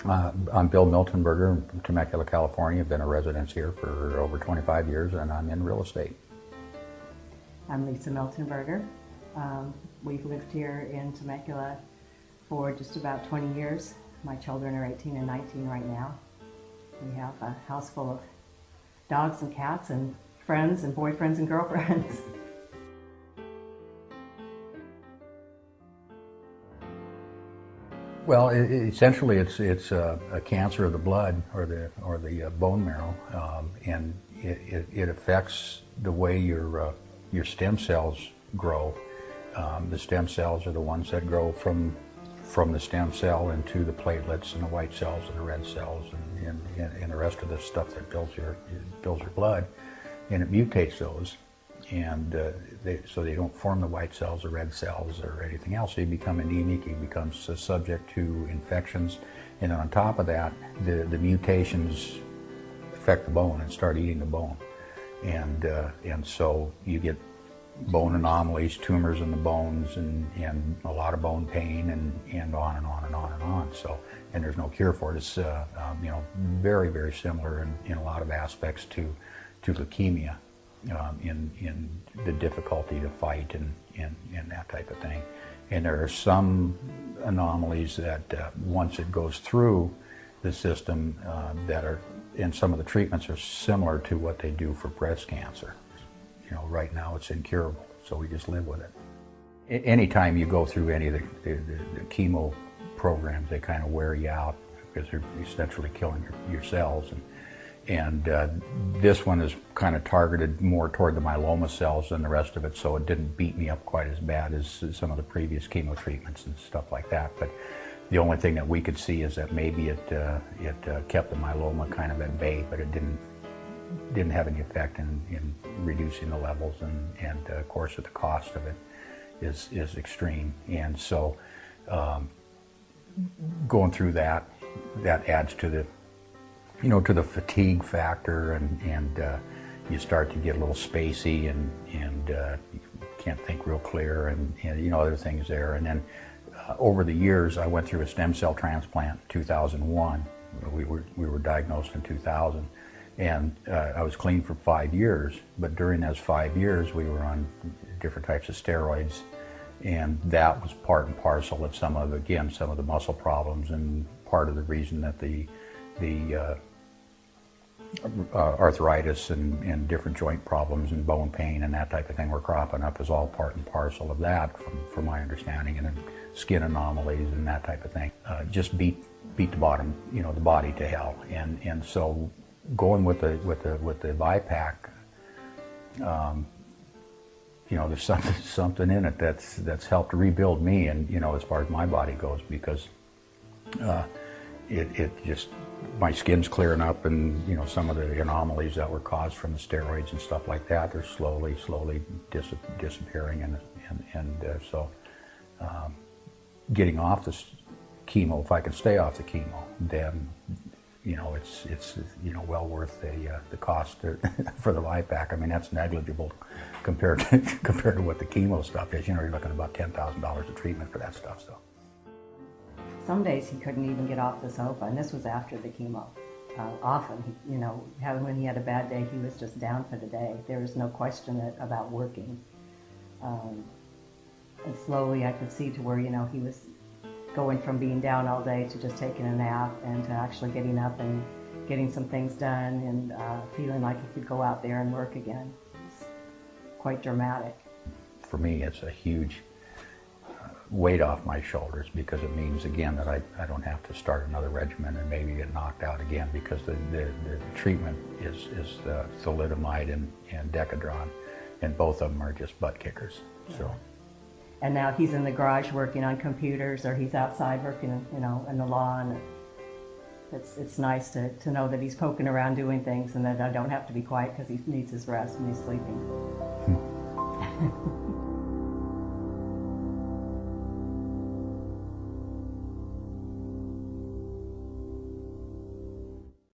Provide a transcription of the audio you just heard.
I'm Bill Miltenberger from Temecula, California. I've been a resident here for over 25 years, and I'm in real estate. I'm Lisa Miltenberger. We've lived here in Temecula for just about 20 years. My children are 18 and 19 right now. We have a house full of dogs and cats and friends and boyfriends and girlfriends. Well, essentially, it's a cancer of the blood or the bone marrow, and it affects the way your stem cells grow. The stem cells are the ones that grow from the stem cell into the platelets and the white cells and the red cells and the rest of the stuff that builds your blood, and it mutates those. And so they don't form the white cells or red cells or anything else. So you become anemic, you become subject to infections, and then on top of that, the mutations affect the bone and start eating the bone. And so you get bone anomalies, tumors in the bones, and a lot of bone pain, and on and on and on and on. So, and there's no cure for it. It's very, very similar in a lot of aspects to leukemia. In the difficulty to fight and that type of thing. And there are some anomalies that once it goes through the system and some of the treatments are similar to what they do for breast cancer. Right now it's incurable, so we just live with it. Anytime you go through any of the chemo programs, they kind of wear you out because they're essentially killing your cells. And this one is kind of targeted more toward the myeloma cells than the rest of it, so it didn't beat me up quite as bad as some of the previous chemo treatments and stuff like that. But the only thing that we could see is that maybe it kept the myeloma kind of at bay, but it didn't have any effect in reducing the levels, and of course the cost of it is extreme. And so going through that adds to the to the fatigue factor, and you start to get a little spacey, and you can't think real clear, and other things there. And then over the years, I went through a stem cell transplant in 2001. We were diagnosed in 2000, and I was clean for 5 years. But during those 5 years, we were on different types of steroids, and that was part and parcel of some of the muscle problems, and part of the reason that the arthritis and different joint problems and bone pain and that type of thing were cropping up is all part and parcel of that, from my understanding, and then skin anomalies and that type of thing. Just beat the body to hell, and so going with the ViPac, there's something in it that's helped rebuild me, and as far as my body goes, because it just, my skin's clearing up, and some of the anomalies that were caused from the steroids and stuff like that, they're slowly disappearing, and so getting off this chemo, if I can stay off the chemo, then it's well worth the cost for the ViPac. I mean, that's negligible compared to what the chemo stuff is. You're looking at about $10,000 a treatment for that stuff. So. Some days he couldn't even get off the sofa, and this was after the chemo. Often, when he had a bad day, he was just down for the day. There was no question about working. And slowly I could see to where, he was going from being down all day to just taking a nap, and to actually getting up and getting some things done, and feeling like he could go out there and work again. It's quite dramatic. For me, it's a huge weight off my shoulders, because it means, again, that I don't have to start another regimen and maybe get knocked out again, because the treatment is thalidomide and Decadron, and both of them are just butt kickers. So. And now he's in the garage working on computers, or he's outside working, in the lawn. It's nice to know that he's poking around doing things, and that I don't have to be quiet because he needs his rest and he's sleeping.